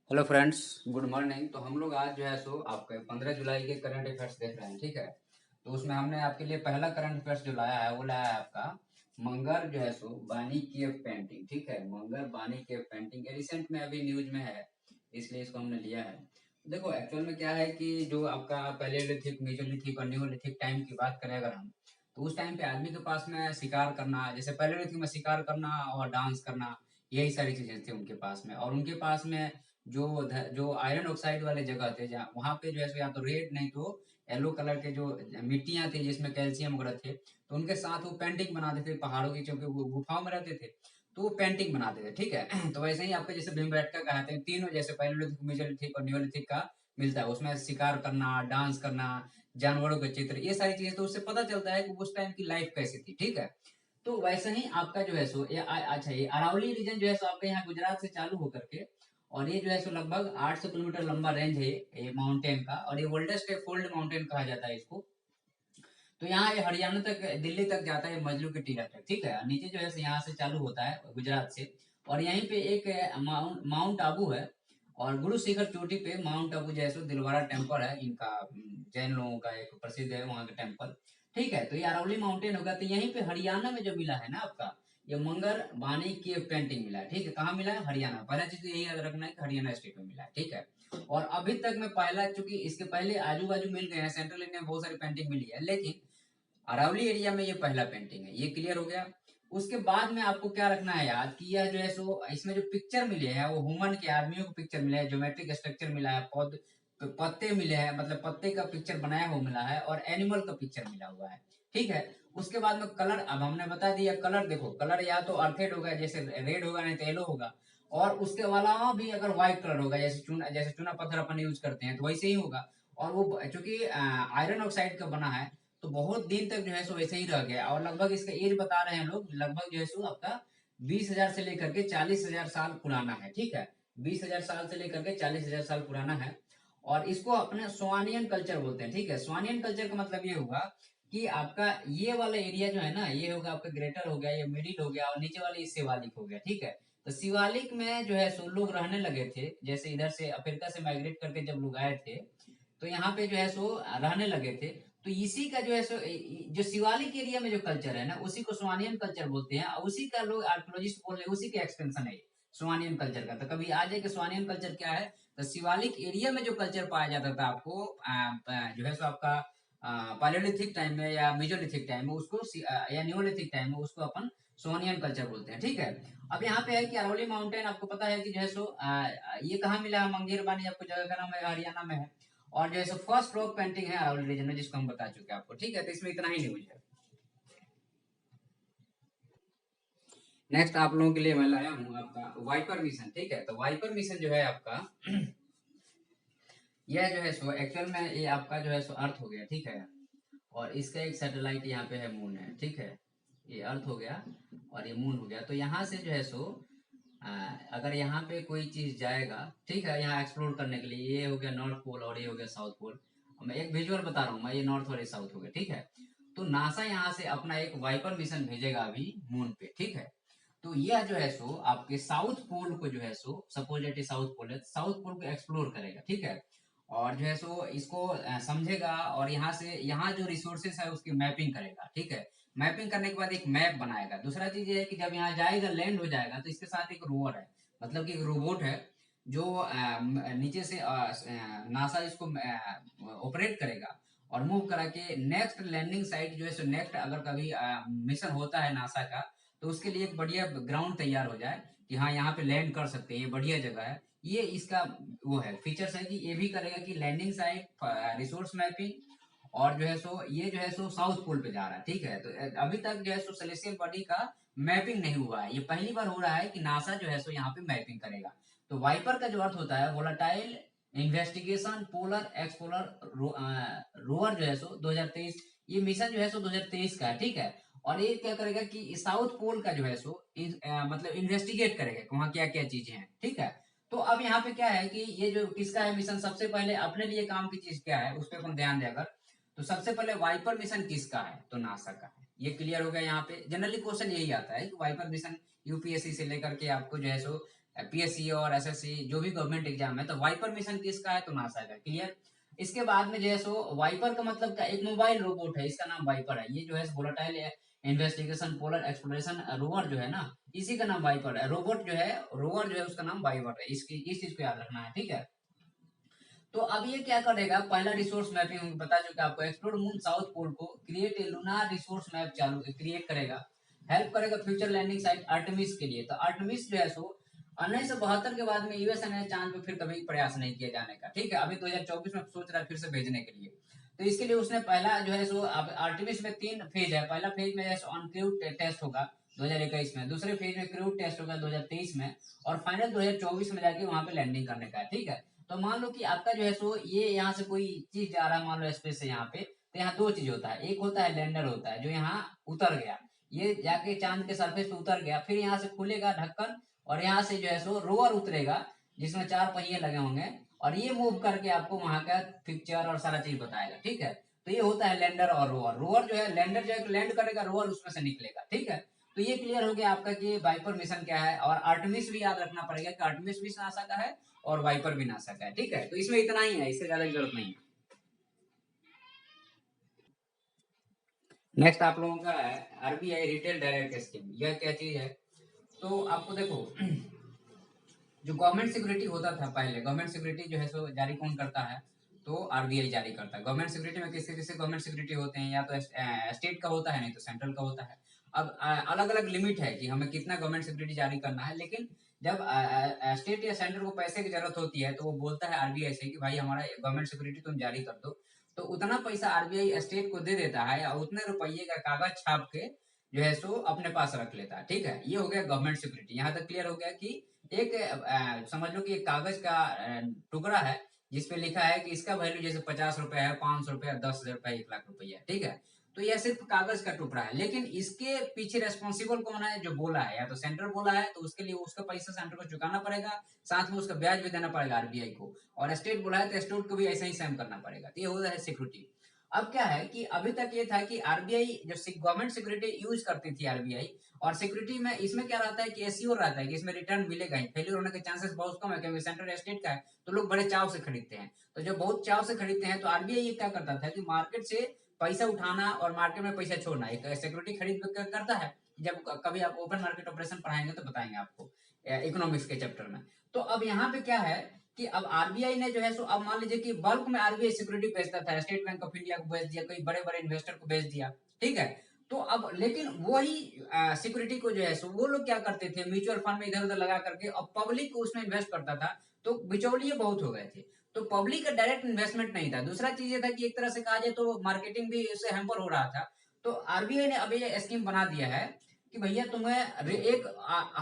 Hello friends, good morning. तो हम लोग आज जो है सो आपके 15 जुलाई के करंट अफेयर्स देख रहे हैं, ठीक है। तो उसमें हमने आपके लिए पहला करंट अफेयर्स जो लाया है वो लाया है आपका मंगर जो है सो बानी केव पेंटिंग, ठीक है। मंगर बानी केव पेंटिंग ये रिसेंट में अभी न्यूज में है, इसलिए इसको हमने लिया है। देखो एक्चुअल में क्या है कि जो आपका पैलेलिथिक, मेसोलिथिक और न्यूलिथिक टाइम की बात करें अगर हम, तो उस टाइम पे आदमी के पास में शिकार करना, जैसे पैलेलिथिक में शिकार करना और डांस करना, यही सारी चीजें थी उनके पास में। और उनके पास में जो आयरन ऑक्साइड वाले जगह थे, जहाँ वहां पे जो है सो या तो रेड नहीं तो येलो कलर के जो मिट्टियां थी जिसमें कैल्शियम वगैरह थे, तो उनके साथ वो पेंटिंग बनाते थे पहाड़ों की, क्योंकि वो गुफाओं में रहते थे। तो वो पेंटिंग बनाते थे, ठीक है। तो वैसे ही आपके जैसे भीमबेटका कहते हैं, तीनों जैसे पैलेलिथिक, मेसोलिथिक और नियोलिथिक का मिलता है। उसमें शिकार करना, डांस करना, जानवरों के चित्र, ये सारी चीजें, तो उससे पता चलता है कि उस टाइम की लाइफ कैसी थी, ठीक है। तो वैसे ही आपका जो है सो अच्छा, ये अरावली रीजन जो है सो आपके यहाँ गुजरात से चालू होकर के, और ये जो है सो लगभग 800 किलोमीटर लंबा रेंज है ये माउंटेन का, और ये वर्ल्डेस्ट फोल्ड माउंटेन कहा जाता है इसको। तो यहाँ ये हरियाणा तक, दिल्ली तक जाता है, मजलू के टीला तक, ठीक है। नीचे जो है यहाँ से चालू होता है गुजरात से। और यहीं पे एक माउंट आबू है, और गुरु शिखर चोटी पे माउंट आबू जैसो दिलवारा टेम्पल है इनका, जैन लोगों का एक प्रसिद्ध है वहाँ का टेम्पल, ठीक है। तो ये अरावली माउंटेन होगा। तो यहीं पे हरियाणा में जो मिला है ना आपका, ये मंगर बानी केव पेंटिंग मिला है, ठीक है। कहाँ मिला है? हरियाणा। पहला चीज तो यही याद रखना है कि हरियाणा स्टेट में मिला है, ठीक है। और अभी तक में पहला, चूंकि इसके पहले आजू बाजू मिल गए हैं, सेंट्रल इंडिया में बहुत सारी पेंटिंग मिली है, लेकिन अरावली एरिया में ये पहला पेंटिंग है। ये क्लियर हो गया। उसके बाद में आपको क्या रखना है याद, कि यह जो है सो इसमें जो पिक्चर मिले हैं वो ह्यूमन के, आदमियों को पिक्चर मिले हैं, ज्योमेट्रिक स्ट्रक्चर मिला है, पौध पत्ते मिले हैं, मतलब पत्ते का पिक्चर बनाया हुआ मिला है, और एनिमल का पिक्चर मिला हुआ है, ठीक है। उसके बाद में कलर, अब हमने बता दिया कलर। देखो कलर या तो अर्थेड होगा, जैसे रेड होगा, नहीं तो येलो होगा। और उसके अलावा भी अगर व्हाइट कलर होगा, जैसे चूना पत्थर अपन यूज करते हैं, तो वैसे ही होगा। और वो चूंकि आयरन ऑक्साइड का बना है, तो बहुत दिन तक जो है सो वैसे ही रह गया। और लगभग इसका एज बता रहे हैं लोग, लगभग जो है सो आपका 20,000 से लेकर के 40,000 साल पुराना है, ठीक है। 20,000 साल से लेकर के 40,000 साल पुराना है। और इसको अपने स्वानियन कल्चर बोलते हैं, ठीक है। स्वानियन कल्चर का मतलब ये होगा कि आपका ये वाला एरिया जो है ना, ये होगा आपका ग्रेटर हो गया, ये मिडिल हो गया, और नीचे वाला ये शिवालिक हो गया, ठीक है। तो शिवालिक में जो है सो लोग रहने लगे थे, जैसे इधर से अफ्रीका से माइग्रेट करके जब लोग आए थे, तो यहाँ पे जो है सो रहने लगे थे। तो इसी का जो है सो जो शिवालिक एरिया में जो कल्चर है ना, उसी को स्वानियन कल्चर बोलते हैं, और उसी का लोग आर्कोलॉजिस्ट बोल रहे हैं, उसी के एक्सटेंशन है ये, स्वानियन कल्चर का। तो कभी आ जाए कि स्वानियन कल्चर क्या है, तो शिवालिक एरिया में जो कल्चर पाया जाता था आपको, जो है सो आपका पालियोलिथिक टाइम में या मेजोलिथिक टाइम में उसको या नियोलिथिक टाइम में उसको अपन सोनियन कल्चर बोलते हैं, ठीक है। अब यहाँ पे है कि अरवली माउंटेन, आपको पता है कि जो है सो ये कहाँ मिला है? मंगेर बानी, आपको जगह का नाम है, हरियाणा में है। और जो है सो फर्स्ट रॉक पेंटिंग है अरावली रीजन में, जिसको हम बता चुके हैं आपको, ठीक है। तो इसमें इतना ही न्यूज है। नेक्स्ट आप लोगों के लिए मैं लाया हूँ आपका वाइपर मिशन, ठीक है। तो वाइपर मिशन जो है आपका, यह जो है सो एक्चुअल में ये आपका जो है सो अर्थ हो गया, ठीक है। और इसका एक सैटेलाइट यहाँ पे है, मून है, ठीक है। ये अर्थ हो गया और ये मून हो गया। तो यहाँ से जो है सो आ, अगर यहाँ पे कोई चीज जाएगा, ठीक है, यहाँ एक्सप्लोर करने के लिए, ये हो गया नॉर्थ पोल और ये हो गया साउथ पोल। मैं एक विजुअल बता रहा हूँ, मैं ये नॉर्थ और ये साउथ हो गया, ठीक है। तो नासा यहाँ से अपना एक वाइपर मिशन भेजेगा अभी मून पे, ठीक है। तो यह जो है सो आपके साउथ पोल को जो है so, suppose it is south pole है, साउथ पोल को एक्सप्लोर करेगा, ठीक है। और जो है सो इसको समझेगा, और यहाँ से यहाँ जो रिसोर्सेस है उसकी मैपिंग करेगा, ठीक है। मैपिंग करने के बाद एक मैप बनाएगा। दूसरा चीज ये है कि जब यहाँ जाएगा, लैंड हो जाएगा, तो इसके साथ एक रोवर है, मतलब कि एक रोबोट है, जो नीचे से नासा इसको ऑपरेट करेगा, और मूव करा के नेक्स्ट लैंडिंग साइट जो है सो, नेक्स्ट अगर कभी मिशन होता है नासा का, तो उसके लिए एक बढ़िया ग्राउंड तैयार हो जाए कि हाँ यहाँ पे लैंड कर सकते हैं, ये बढ़िया जगह है। ये इसका वो है फीचर्स है, कि ये भी करेगा कि लैंडिंग साइट, रिसोर्स मैपिंग, और जो है सो ये जो है सो साउथ पोल पे जा रहा है, ठीक है। तो अभी तक जो है सो सेलेस्टियल बॉडी का मैपिंग नहीं हुआ है, ये पहली बार हो रहा है कि नासा जो है सो यहाँ पे मैपिंग करेगा। तो वाइपर का जो अर्थ होता है volatile investigation polar explore rover जो है सो 2023, ये मिशन जो है सो 2023 का है, ठीक है। और ये क्या करेगा कि साउथ पोल का जो है सो मतलब इन्वेस्टिगेट करेगा कि वहाँ क्या क्या चीजें हैं, ठीक है। तो अब यहाँ पे क्या है कि ये जो किसका है मिशन, सबसे पहले अपने लिए काम की चीज क्या है उस पर अपन ध्यान देगा। तो सबसे पहले वाइपर मिशन किसका है, तो नासा का है। ये क्लियर हो गया। यहाँ पे जनरली क्वेश्चन यही आता है कि वाइपर मिशन यूपीएससी से लेकर के आपको जो है सो पीएससी और एसएससी जो भी गवर्नमेंट एग्जाम है, तो वाइपर मिशन किसका है? तो नासा का। क्लियर। इसके बाद में जो है सो वाइपर का मतलब क्या, एक मोबाइल रोबोट है, इसका नाम वाइपर है। ये जो है volatile investigation polar exploration rover जो है ना, इसी का नाम वाइपर है। रोबोट जो है, रोवर जो है उसका नाम वाइपर है। इसकी इस चीज को याद रखना है, ठीक है। तो अब ये क्या करेगा, पहला रिसोर्स मैपिंग बता चुका आपको, एक्सप्लोर मून साउथ पोल को, create a lunar resource map चालू क्रिएट करेगा, हेल्प करेगा फ्यूचर लैंडिंग साइट आर्टेमिस के लिए। तो आर्टेमिस जो है सो 1972 के बाद में यूएस ने चांद पे फिर कभी प्रयास नहीं किया जाने का, ठीक है। अभी 2024 में सोच रहा है फिर से भेजने के लिए। तो इसके लिए उसने पहला जो है सो, अब आर्टेमिस में 3 फेज है। पहला फेज में ऑनक्रूड टेस्ट होगा 2021 में, दूसरे फेज में क्रूड टेस्ट होगा 2023 में, और फाइनल 2024 में जाके वहां पे लैंडिंग करने का है, ठीक है। तो मान लो कि आपका जो है सो ये यहाँ से कोई चीज जा रहा है, मान लो स्पेस से यहाँ पे, तो यहाँ दो चीज होता है। एक होता है लैंडर होता है जो यहाँ उतर गया, ये जाके चांद के सरफेस पे उतर गया, फिर यहाँ से खुलेगा ढक्कन और यहाँ से जो है सो रोवर उतरेगा जिसमें 4 पहिए लगे होंगे, और ये मूव करके आपको वहां का पिक्चर और सारा चीज बताएगा, ठीक है। तो ये होता है लैंडर और रोवर। रोवर जो है, लैंडर जो है लैंड करेगा, रोवर उसमें से निकलेगा, ठीक है। तो ये क्लियर हो गया आपका कि वाइपर मिशन क्या है। और आर्टेमिस भी याद रखना पड़ेगा कि आर्टेमिस भी नासा का है और वाइपर भी नासा का है, ठीक है। तो इसमें इतना ही है, इससे ज्यादा की जरूरत नहीं है। नेक्स्ट आप लोगों का है आरबीआई रिटेल डायरेक्ट स्कीम। यह क्या चीज है? तो आपको देखो, जो गवर्नमेंट सिक्योरिटी होता था पहले, गवर्नमेंट सिक्योरिटी जो है सो जारी कौन करता है? तो आरबीआई जारी करता है। गवर्नमेंट सिक्योरिटी में किसके किसके गवर्नमेंट सिक्योरिटी होते हैं? या तो स्टेट का होता है, नहीं तो सेंट्रल का होता है। अब अलग अलग लिमिट है कि हमें कितना गवर्नमेंट सिक्योरिटी जारी करना है, लेकिन जब स्टेट या सेंटर को पैसे की जरूरत होती है तो वो बोलता है आरबीआई से कि भाई हमारा गवर्नमेंट सिक्योरिटी तुम जारी कर दो। तो उतना पैसा आरबीआई स्टेट को दे देता है और उतने रुपये का कागज छाप के जो है सो अपने पास रख लेता है, ठीक है। ये हो गया गवर्नमेंट सिक्योरिटी। यहाँ तक क्लियर हो गया कि एक समझ लो कि एक कागज का टुकड़ा है जिसपे लिखा है कि इसका वैल्यू जैसे 50 रुपए है, 500 रुपए, 10,000 रुपए, 1 लाख रुपया, ठीक है। तो यह सिर्फ कागज का टुकड़ा है, लेकिन इसके पीछे रेस्पॉन्सिबल कौन है? जो बोला है, या तो सेंटर बोला है तो उसके लिए उसका पैसा सेंटर को चुकाना पड़ेगा, साथ में उसका ब्याज भी देना पड़ेगा आरबीआई को। और स्टेट बोला है तो स्टेट को भी ऐसा ही सेम करना पड़ेगा। तो ये होता है सिक्योरिटी। अब क्या है कि अभी तक ये था कि आरबीआई जो गवर्नमेंट सिक्योरिटी यूज करती थी आरबीआई, और सिक्योरिटी में इसमें क्या रहता है कि एसीओर रहता है कि इसमें रिटर्न मिलेगा ही, फेलियर होने के चांसेस बहुत कम है, क्योंकि सेंट्रल स्टेट का है तो लोग बड़े चाव से खरीदते हैं। तो जब बहुत चाव से खरीदते हैं तो आरबीआई ये क्या करता था कि मार्केट से पैसा उठाना और मार्केट में पैसा छोड़ना, एक सिक्योरिटी खरीद करता है। जब कभी आप ओपन मार्केट ऑपरेशन पढ़ाएंगे तो बताएंगे आपको इकोनॉमिक्स के चैप्टर में। तो अब यहाँ पे क्या है कि अब आरबीआई ने जो है सो, अब मान लीजिए कि बल्क में आरबीआई सिक्योरिटी बेचता था, स्टेट बैंक ऑफ इंडिया को बेच दिया, कई बड़े बड़े इन्वेस्टर को बेच दिया, ठीक है। तो अब लेकिन वही सिक्योरिटी को जो है सो वो लोग क्या करते थे, म्यूचुअल फंड में इधर उधर लगा करके, और पब्लिक को उसमें इन्वेस्ट करता था, तो बिचौलिए बहुत हो गए थे। तो पब्लिक का डायरेक्ट इन्वेस्टमेंट नहीं था। दूसरा चीज ये था कि एक तरह से कहा जाए तो मार्केटिंग भी इससे हैम्पर हो रहा था। तो आरबीआई ने अब ये स्कीम बना दिया है कि भैया तुम्हें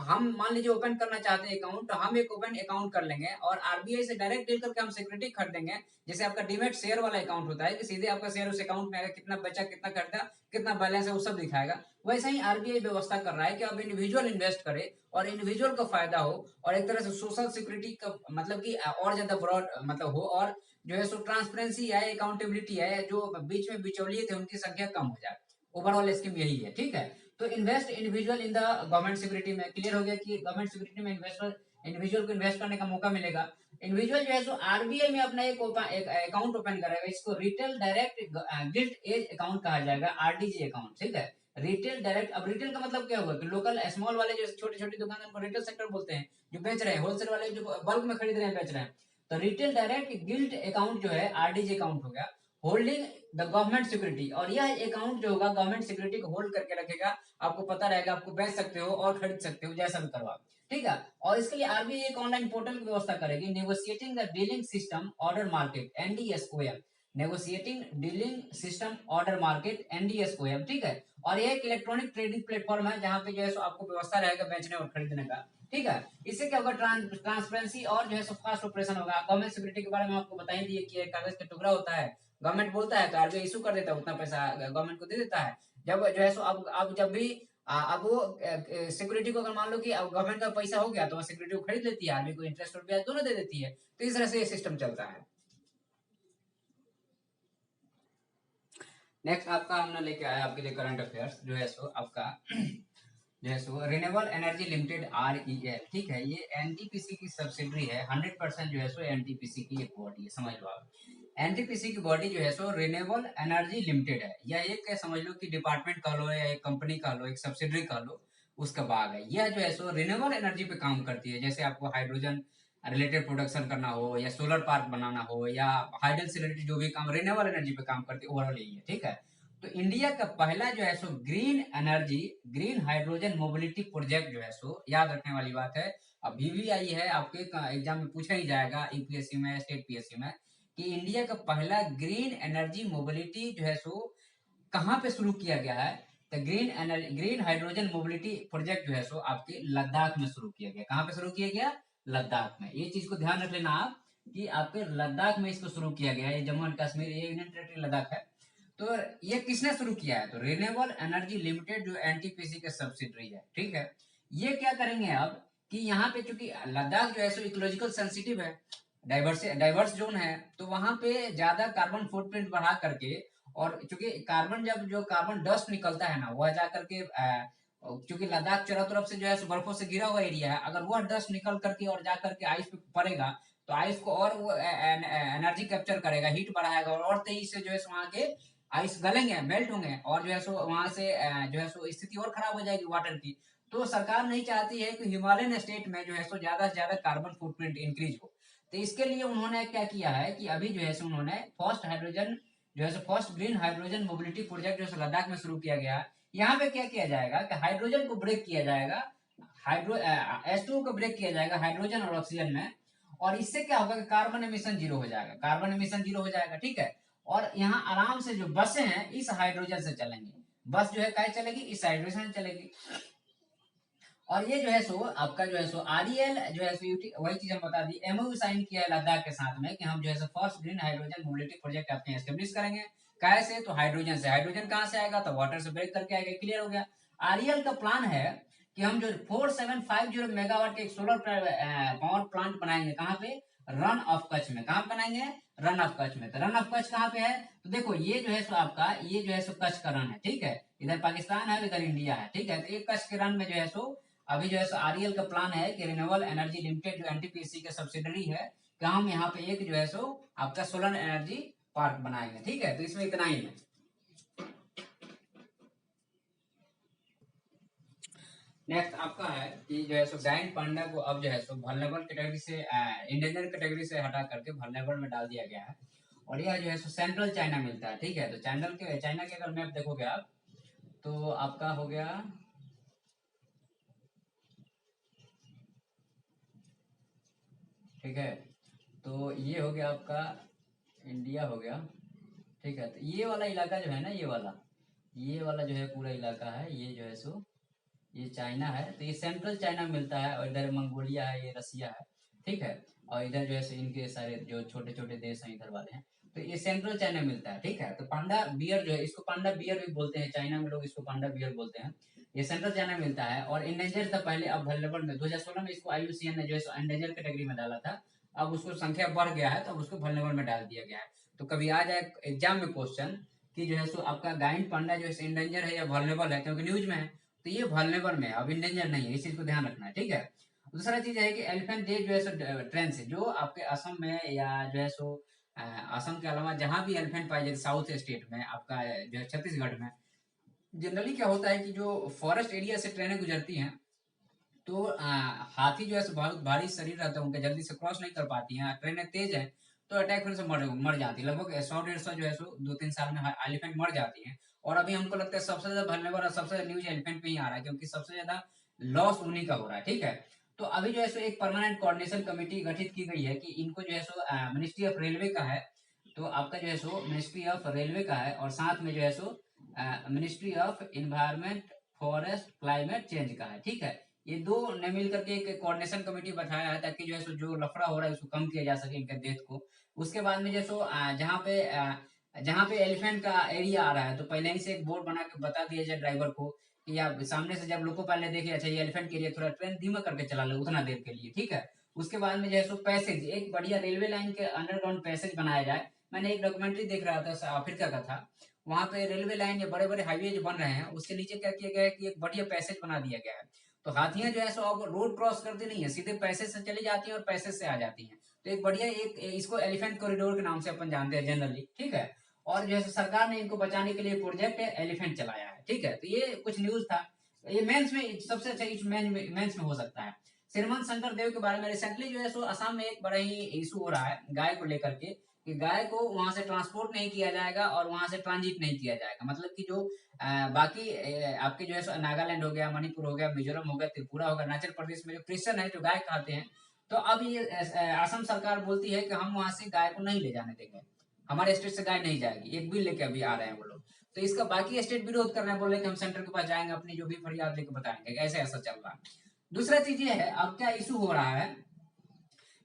हम मान लीजिए ओपन करना चाहते हैं अकाउंट, तो हम एक ओपन अकाउंट कर लेंगे और आरबीआई से डायरेक्ट डील करके हम सिक्योरिटी खरीदेंगे। जैसे आपका डीमेट शेयर वाला अकाउंट होता है कि सीधे आपका शेयर उस अकाउंट में आएगा, कितना बचा, कितना खरीदा, कितना बैलेंस है, वो सब दिखाएगा। वैसे ही आरबीआई व्यवस्था कर रहा है कि अब इंडिविजुअल इन्वेस्ट करे और इंडिविजुअल को फायदा हो, और एक तरह से सोशल सिक्योरिटी का मतलब कि और ज्यादा ब्रॉड मतलब हो, और जो है सो ट्रांसपेरेंसी है, अकाउंटेबिलिटी है, जो बीच में बिचौलिए थे उनकी संख्या कम हो जाए। ओवरऑल स्कीम यही है, ठीक है। तो invest individual in the government security में, क्लियर हो गया कि गवर्नमेंट सिक्योरिटी में इन्वेस्टर इंडिविजुअल को इन्वेस्ट करने का मौका मिलेगा। इंडिविजुअल जो है सो आरबीआई में अपना एक अकाउंट ओपन करेगा, इसको retail direct gilt edge account कहा जाएगा, आरडीजी अकाउंट, ठीक है। रिटेल डायरेक्ट, अब रिटेल का मतलब क्या हुआ कि लोकल स्मॉल वाले जो छोटी छोटी दुकान को रिटेल सेक्टर बोलते हैं, जो बेच रहे हैं, होलसेल वाले जो बल्क में खरीद रहे हैं, बेच रहे हैं। तो रिटेल डायरेक्ट गिल्ट अकाउंट जो है आरडीजी अकाउंट हो गया, होल्डिंग द गवर्नमेंट सिक्योरिटी। और यह अकाउंट जो होगा गवर्नमेंट सिक्योरिटी को होल्ड करके रखेगा, आपको पता रहेगा, आपको बेच सकते हो और खरीद सकते हो जैसा भी करवा, ठीक है। और इसके लिए आरबीआई एक ऑनलाइन पोर्टल की व्यवस्था करेगी, negotiating the dealing system order market NDSOM, negotiating dealing system order market NDSOM, ठीक है। और ये एक इलेक्ट्रॉनिक ट्रेडिंग प्लेटफॉर्म है जहां पे जो है सो आपको व्यवस्था रहेगा बेचने और खरीदने का, ठीक है। इससे क्या होगा, ट्रांसपेरेंसी और जो है सो फास्ट ऑपरेशन होगा। गवर्नमेंट सिक्योरिटी के बारे में आपको बता ही दिए कि एक कागज का टुकड़ा होता है, गवर्नमेंट बोलता है तो आरबीआई इशू कर देता है, उतना पैसा गवर्नमेंट को दे देता है। जब जो है सो अब जब भी अब वो सिक्योरिटी को अगर मान लो कि अब गवर्नमेंट का पैसा हो गया तो वो सिक्योरिटी को खरीद लेती है, आर्मी को इंटरेस्ट और ब्याज दोनों दे देती है। तो इस तरह से ये सिस्टम चलता है। नेक्स्ट आपका हमने लेके आया आपके लिए करंट अफेयर्स जो है सो आपका जो है सो रिन्यूएबल एनर्जी लिमिटेड REL, ठीक है, ये एनटीपीसी की सब्सिडरी है, 100% जो है सो एनटीपीसी की एक बॉडी है, समझ लो आप। एनटीपीसी की बॉडी जो है सो रिन्यूएबल एनर्जी लिमिटेड है, या एक समझ लो कि डिपार्टमेंट कह लो या एक कंपनी कह लो, एक सब्सिडरी कह लो, उसका भाग है। यह जो है सो रिन्यूएबल एनर्जी पे काम करती है, जैसे आपको हाइड्रोजन रिलेटेड प्रोडक्शन करना हो, या सोलर पार्क बनाना हो, या हाइडल से रिलेटेड जो भी काम रिन्यूएबल एनर्जी पे काम करती है, ओवरऑल यही है, ठीक है। तो इंडिया का पहला जो है so green energy, green hydrogen mobility project जो है सो, याद रखने वाली बात है, अभी भी आई है आपके एग्जाम में पूछा ही जाएगा, यूपीएससी में, स्टेट पीएससी में, कि इंडिया का पहला ग्रीन एनर्जी मोबिलिटी जो है सो कहाँ पे शुरू किया गया है। तो ग्रीन हाइड्रोजन मोबिलिटी प्रोजेक्ट जो है सो आपके लद्दाख में शुरू किया गया। कहाँ पे शुरू किया गया? लद्दाख में। ये चीज को ध्यान रख लेना आप कि आपके लद्दाख में इसको शुरू किया गया है। ये जम्मू एंड कश्मीर, ये यूनियन टेरिटरी लद्दाख है। तो ये किसने शुरू किया है? तो रिन्यूएबल एनर्जी लिमिटेड जो एनटीपीसी के सब्सिडरी है, ठीक है। ये क्या करेंगे अब कि यहाँ पे चूंकि लद्दाख जो है सो इकोलॉजिकल सेंसिटिव है, डाइवर्स जोन है, तो वहां पे ज्यादा कार्बन फुटप्रिंट बढ़ा करके, और चूंकि कार्बन, जब जो कार्बन डस्ट निकलता है ना, वह जाकर के चूंकि लद्दाख चारों तरफ से जो है बर्फों से घिरा हुआ एरिया है, अगर वह डस्ट निकल करके और जाकर के आइस पे पड़ेगा, तो आइस को और वो एनर्जी कैप्चर करेगा, हीट बढ़ाएगा, और तेजी से जो है वहां के आइस गलेंगे, मेल्ट होंगे, और जो है सो वहां से जो है सो स्थिति और खराब हो जाएगी वाटर की। तो सरकार नहीं चाहती है कि हिमालयन स्टेट में जो है सो ज्यादा से ज्यादा कार्बन फुटप्रिंट इंक्रीज हो। तो इसके लिए उन्होंने क्या किया है कि अभी जो है सो उन्होंने फर्स्ट हाइड्रोजन जो है first green hydrogen mobility project जो है लद्दाख में शुरू किया गया। यहाँ पे क्या किया जाएगा कि हाइड्रोजन को ब्रेक किया जाएगा, हाइड्रो H2O को ब्रेक किया जाएगा हाइड्रोजन और ऑक्सीजन में, और इससे क्या होगा कि कार्बन एमिशन जीरो हो जाएगा, कार्बन एमिशन जीरो हो जाएगा, ठीक है। और यहाँ आराम से जो बसें हैं इस हाइड्रोजन से चलेंगी, बस जो है क्या चलेगी? इस हाइड्रोजन से चलेगी। और ये जो है सो आपका जो है सो REL जो है सो वही चीज हम बता दी, MOU साइन किया है लद्दाख के साथ में कि हम जो है so first green hydrogen mobility project आपके यहाँ एस्टेब्लिश करेंगे। कैसे? तो हाइड्रोजन से। हाइड्रोजन कहाँ से आएगा? तो वाटर से ब्रेक करके आएगा। क्लियर हो गया। REL का प्लान है कि हम जो 4750 मेगावाट के एक सोलर पावर प्लांट बनाएंगे। कहाँ पे? रन ऑफ कच्छ में। कहाँ बनाएंगे? रन ऑफ कच्छ में। तो रन ऑफ कच्छ कहाँ पे है? तो देखो ये जो है सो आपका, ये जो है सो कच्छ का रन है, ठीक है। इधर पाकिस्तान है, इधर इंडिया है, ठीक है। तो एक कच्छ के रन में जो है सो अभी जो है सो REL का प्लान है कि रिन्यूएबल एनर्जी लिमिटेड जो एनटीपीसी का सब्सिडरी है, कि हम यहाँ पे एक जो है सो आपका सोलर एनर्जी पार्क बनाएंगे, ठीक है। तो इसमें इतना ही है। नेक्स्ट आपका है कि जो है सो गायन पांडा को अब जो है सो वल्नरेबल कैटेगरी से, इंडेंजर कैटेगरी से हटा करके वल्नरेबल में डाल दिया गया है। और यह जो है सो सेंट्रल चाइना मिलता है, ठीक है। तो चाइना के अगर मैप देखोगे आप, तो आपका हो गया, ठीक है। तो ये हो गया आपका इंडिया हो गया, ठीक है। तो ये वाला इलाका जो है ना, ये वाला जो है पूरा इलाका है, ये जो है सो ये चाइना है। तो ये सेंट्रल चाइना में मिलता है, और इधर मंगोलिया है, ये रसिया है, ठीक है। और इधर जो है सो इनके सारे जो छोटे छोटे देश हैं इधर वाले हैं, तो ये सेंट्रल चाइना में मिलता है, ठीक है। तो पांडा बियर जो है, इसको पांडा बियर भी बोलते हैं, चाइना में लोग इसको पांडा बियर बोलते हैं। ये सेंट्रल चाइना में मिलता है, और इंडेंजर था पहले, अब अवेलेबल में 2016 में इसको IUCN ने जो है इंडेंजर कैटेगरी में डाला था। अब उसको संख्या बढ़ गया है, तो अब उसको वल्नरेबल में डाल दिया गया है। तो कभी आ जाए एग्जाम में क्वेश्चन कि जो है सो आपका गाइन पांडा जो है इंडेंजर है या वल्नरेबल है, क्योंकि न्यूज में है, तो ये वल्नरेबल में है, अब इंडेंजर नहीं है, इस चीज को ध्यान रखना है, ठीक है। दूसरा चीज है कि एलिफेंट डे जो है सो ट्रेन से जो आपके असम में, या जो है सो असम के अलावा जहां भी एलिफेंट पाए जाते, साउथ स्टेट में आपका जो है छत्तीसगढ़ में, जनरली क्या होता है कि जो फॉरेस्ट एरिया से ट्रेनें गुजरती हैं, तो हाथी जो है बहुत भारी शरीर रहता है उनका, जल्दी से क्रॉस नहीं कर पाती हैं, ट्रेनें तेज है, तो अटैक होने से मर जाती है। लगभग 100-150 जो है सो 2-3 साल में एलिफेंट मर जाती है। और अभी हमको लगता है सबसे ज्यादा वल्नरेबल और सबसे ज्यादा न्यूज एलिफेंट पे ही आ रहा है, क्योंकि सबसे ज्यादा लॉस उन्हीं का हो रहा है, ठीक है। तो अभी जो है सो एक परमानेंट कोऑर्डिनेशन कमेटी गठित की गई है कि इनको जो है सो मिनिस्ट्री ऑफ रेलवे का है, तो आपका जो है सो मिनिस्ट्री ऑफ रेलवे का है, और साथ में जो है सो ministry of environment, forest, climate change का है, ठीक है। ये दो ने मिल करके एक कोऑर्डिनेशन कमेटी बैठाया है, ताकि जो है सो जो लफड़ा हो रहा है उसको कम किया जा सके, इनके डेथ को। उसके बाद में जो सो जहाँ पे एलिफेंट का एरिया आ रहा है, तो पहले ही से एक बोर्ड बना के बता दिया जाए ड्राइवर को कि आप सामने से जब लोको पहले देखे, अच्छा ये एलिफेंट के लिए, थोड़ा ट्रेन धीमा करके चला लो उतना देर के लिए, ठीक है। उसके बाद में जो है सो पैसेज, एक बढ़िया रेलवे लाइन के अंडरग्राउंड पैसेज बनाया जाए। मैंने एक डॉक्यूमेंट्री देख रहा था, अफ्रीका का था, वहां पे रेलवे लाइन या बड़े बड़े हाईवे जो बन रहे हैं उसके नीचे क्या किया गया है कि एक बढ़िया पैसेज बना दिया गया है। तो हाथियां जो है सो अब रोड क्रॉस करती नहीं है, सीधे पैसेज से चली जाती है और पैसेज से आ जाती है। तो एक बढ़िया एक इसको एलिफेंट कॉरिडोर के नाम से अपन जानते हैं जनरली, ठीक है। और जो है सरकार ने इनको बचाने के लिए प्रोजेक्ट एलिफेंट चलाया है, ठीक है। तो ये कुछ न्यूज था, ये मेंस में सबसे अच्छा मेंस में हो सकता है। श्रीमंत शंकर देव के बारे में रिसेंटली जो है सो असम में एक बड़ा ही इशू हो रहा है गाय को लेकर के, कि गाय को वहां से ट्रांसपोर्ट नहीं किया जाएगा और वहां से ट्रांजिट नहीं किया जाएगा। मतलब कि जो बाकी आपके जो है सो नागालैंड हो गया, मणिपुर हो गया, मिजोरम हो गया, त्रिपुरा हो गया, अरुणाचल प्रदेश में जो क्रिश्चियन है जो गाय खाते हैं, तो अब ये असम सरकार बोलती है कि हम वहां से गाय को नहीं ले जाने देंगे, हमारे स्टेट से गाय नहीं जाएगी। एक बिल लेके अभी आ रहे हैं वो लोग। तो इसका बाकी स्टेट विरोध कर रहे हैं, बोल रहे कि हम सेंटर के पास जाएंगे, अपनी जो भी फरियाद लेके बताएंगे। ऐसे ऐसा चल रहा है। दूसरा चीज ये है, अब क्या इशू हो रहा है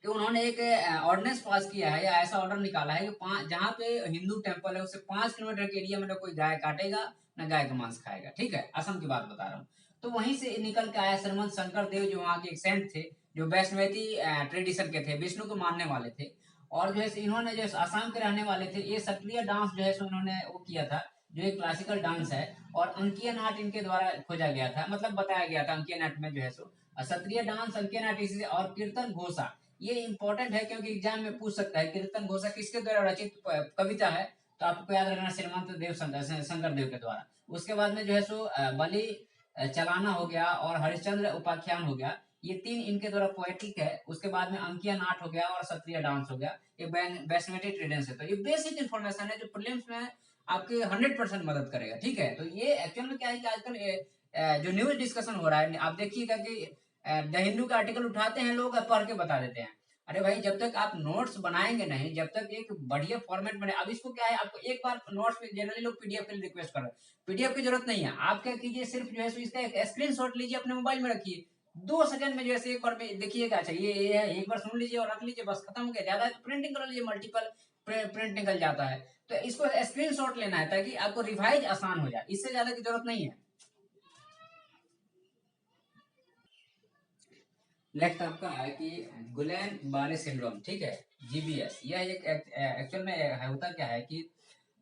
कि उन्होंने एक ऑर्डिनेंस पास किया है या ऐसा ऑर्डर निकाला है कि जहाँ पे हिंदू टेम्पल है उससे 5 किलोमीटर के एरिया में ना कोई गाय काटेगा ना गाय का मांस खाएगा, ठीक है। असम की बात बता रहा हूँ। तो वहीं से निकल के आया श्रीमंत शंकर देव, जो वहाँ के एक सेंट थे, जो वैष्णवती ट्रेडिशन के थे, विष्णु को मानने वाले थे। और जो है इन्होंने जो असम के रहने वाले थे, ये सत्रिय डांस जो है इन्होंने वो किया था, जो एक क्लासिकल डांस है। और अंकिया नाट इनके द्वारा खोजा गया था, मतलब बताया गया था अंकिया नाट में जो है सत्रिय डांस, अंकिया नाट और कीर्तन घोषा। ये इंपॉर्टेंट है क्योंकि एग्जाम में पूछ सकता है कीर्तन घोषा किसके द्वारा रचित कविता है। तो आपको याद रखना श्रीमंत देव शंकर देव के द्वारा। उसके बाद में जो है बलि चलाना हो गया और हरिश्चंद्र उपाख्यान हो गया, ये 3 इनके द्वारा पोएटिक है। उसके बाद में अंकिया नाट हो गया और सत्रिय डांस हो गया, ये वैष्णवी ट्रेडिशन है। तो ये बेसिक इन्फॉर्मेशन है जो प्रीलिम्स में आपके 100% मदद करेगा, ठीक है। तो ये एक्चुअल में क्या है कि आजकल जो न्यूज डिस्कशन हो रहा है, आप देखिएगा कि द हिंदू का आर्टिकल उठाते हैं लोग, पढ़ के बता देते हैं। अरे भाई, जब तक आप नोट्स बनाएंगे नहीं, जब तक एक बढ़िया फॉर्मेट बने। अब इसको क्या है, आपको एक बार नोट्स में जनरली लोग पीडीएफ के लिए रिक्वेस्ट कर रहे हैं, पीडीएफ की जरूरत नहीं है। आप क्या कीजिए, सिर्फ जो है इसका एक स्क्रीनशॉट लीजिए, अपने मोबाइल में रखिए, 2 सेकंड में जैसे एक बार में देखिएगा। चाहिए ये है, एक बार सुन लीजिए और रख लीजिए, बस खत्म हो गया। ज्यादा प्रिंटिंग कर लीजिए, मल्टीपल प्रिंट निकल जाता है। तो इसको स्क्रीनशॉट लेना है ताकि आपको रिवाइज आसान हो जाए, इससे ज्यादा की जरूरत नहीं है। नेक्स्ट आपका है कि गुलैन बारे सिंड्रोम, ठीक है, जीबीएस। यह एक एक्चुअल में होता क्या है कि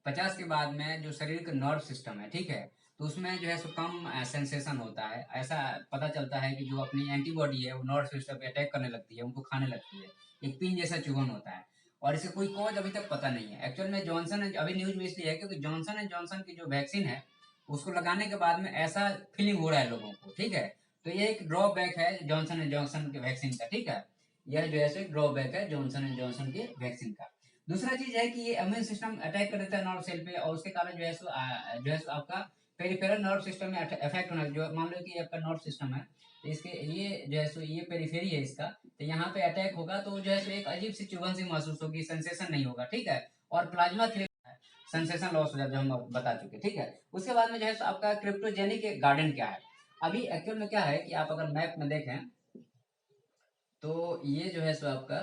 50 के बाद में जो शरीर का नर्व सिस्टम है, ठीक है, तो उसमें जो है कम सेंसेशन होता है। ऐसा पता चलता है कि जो अपनी एंटीबॉडी है वो नर्व सिस्टम पे अटैक करने लगती है, उनको खाने लगती है। एक पिन जैसा चुभन होता है और इसका कोई कॉज अभी तक पता नहीं है। एक्चुअल में जॉनसन अभी न्यूज में इसलिए है क्योंकि जॉनसन एंड जॉनसन की जो वैक्सीन है उसको लगाने के बाद में ऐसा फीलिंग हो रहा है लोगों को, ठीक है। तो ये एक ड्रॉबैक है जॉनसन एंड जॉनसन के वैक्सीन का, ठीक है। यह जो है ड्रॉबैक है जॉनसन एंड जॉनसन के वैक्सीन का। दूसरा चीज है कि ये इम्यून सिस्टम अटैक कर देता है नर्व सेल पे, और उसके कारण जो है आपका पेरिफेरल नर्व सिस्टम में इफेक्ट होना। जो मान लो कि आपका नर्व सिस्टम है, तो इसके ये जो है ये पेरिफेरी है इसका, तो यहाँ पे अटैक होगा तो जो है एक अजीब सी चुभन सी महसूस होगी, सेंसेशन नहीं होगा, ठीक है। और प्लाज्मा सेंसेशन लॉस हो जाता है, जो हम बता चुके, ठीक है। उसके बाद में जो है आपका क्रिप्टोजेनिक गार्डन क्या है। अभी एक्चुअल में क्या है कि आप अगर मैप में देखें तो ये जो है आपका,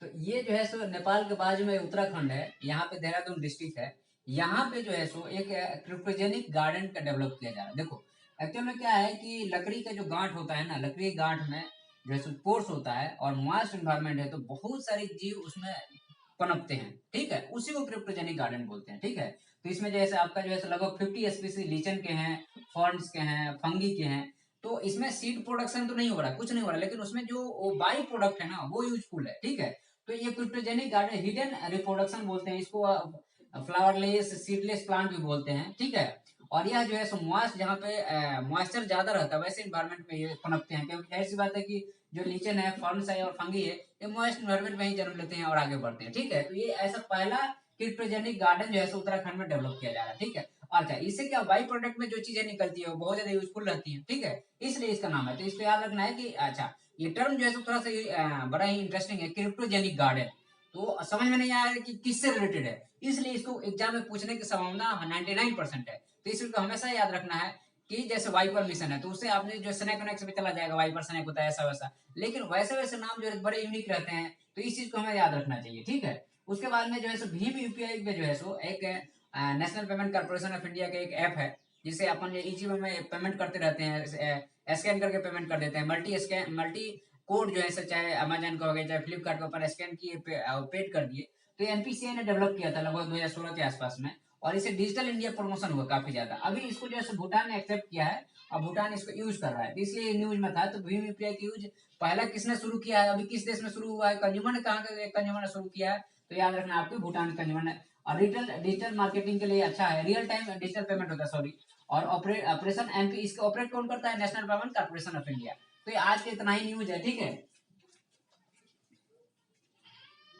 तो ये जो है नेपाल के बाजू में उत्तराखंड है, यहाँ पे देहरादून डिस्ट्रिक्ट है। यहाँ पे जो है एक क्रिप्टोजेनिक गार्डन का डेवलप किया जा रहा है। देखो एक्चुअल में क्या है कि लकड़ी का जो गांठ होता है ना, लकड़ी के गांठ में जो है पोर्स होता है और मॉइस्ट एनवायरमेंट है, तो बहुत सारे जीव उसमें पनपते हैं, ठीक है। उसी को क्रिप्टोजेनिक गार्डन बोलते हैं, ठीक है। तो इसमें जैसे आपका जो है लगभग 50 स्पीसी लीचन के हैं, फर्न्स के हैं, फंगी के हैं। तो इसमें सीड प्रोडक्शन तो नहीं हो रहा है, कुछ नहीं हो रहा है, लेकिन उसमें जो बाई प्रोडक्ट है ना वो यूजफुल है, ठीक है। तो ये क्रिप्टोजेनिक गार्डन हिडन रिप्रोडक्शन बोलते हैं इसको, फ्लावरलेस सीडलेस प्लांट भी बोलते हैं, ठीक है। और यह जो है मॉइस्ट, जहाँ पे मॉइस्चर ज्यादा रहता है वैसे इन्वायरमेंट में ये पनपते हैं, क्योंकि जाहिर सी बात है कि जो लीचन है, फर्न्स है और फंगी है, ये मॉइस्ट इन्वायरमेंट में ही जन्म लेते हैं और आगे बढ़ते हैं, ठीक है। तो ये ऐसा पहला क्रिप्टोजेनिक गार्डन जो है उत्तराखंड में डेवलप किया जा रहा है, ठीक है। अच्छा, इससे क्या बाई प्रोडक्ट में जो चीजें निकलती है वो बहुत ज्यादा यूजफुल रहती है, ठीक है, इसलिए इसका नाम है। तो इसको याद रखना है कि अच्छा, ये टर्म जो है थोड़ा सा बड़ा ही इंटरेस्टिंग है, क्रिप्टोजेनिक गार्डन। तो समझ में नहीं आया कि किससे रिलेटेड है, इसलिए इसको एग्जाम में पूछने की संभावना 99% है। तो इसको हमेशा याद रखना है कि जैसे वाइपर मिशन है, तो उससे आपने जो स्नैक वनैक से भी चला जाएगा, वाइपर स्नैक होता है ऐसा वैसा, लेकिन वैसे वैसे नाम जो है बड़े यूनिक रहते हैं, तो इस चीज को हमें याद रखना चाहिए, ठीक है। उसके बाद में जो है भीम यूपीआई में जो है एक national payment corporation of India का एक ऐप है, जिसे अपन इजी वे में पेमेंट करते रहते हैं, स्कैन करके पेमेंट कर देते हैं। मल्टी कोड जो है चाहे अमेजन का हो गया चाहे फ्लिपकार्ट का ऊपर स्कैन किए पेड कर दिए, तो एनपीसीआई ने डेवलप किया था लगभग 2016 के आसपास में, और इसे डिजिटल इंडिया प्रमोशन हुआ काफी ज्यादा। अभी इसको जो है भूटान ने एक्सेप्ट किया है और भूटान इसको यूज कर रहा है, तो इसलिए न्यूज में था। तो भीम यूपीआई की यूज पहला किसने शुरू किया है, अभी किस देश में शुरू हुआ है, कंज्यूमर ने कहा, कंज्यूमर ने शुरू किया है, तो याद रखना आपको भूटान कंज्यूमर ने। और डिजिटल मार्केटिंग के लिए अच्छा है, रियल टाइम डिजिटल पेमेंट होता है, सॉरी। और ऑपरेशन एमपी, इसके ऑपरेट कौन करता है, national payment corporation of India. तो ये आज के इतना ही न्यूज है, ठीक है।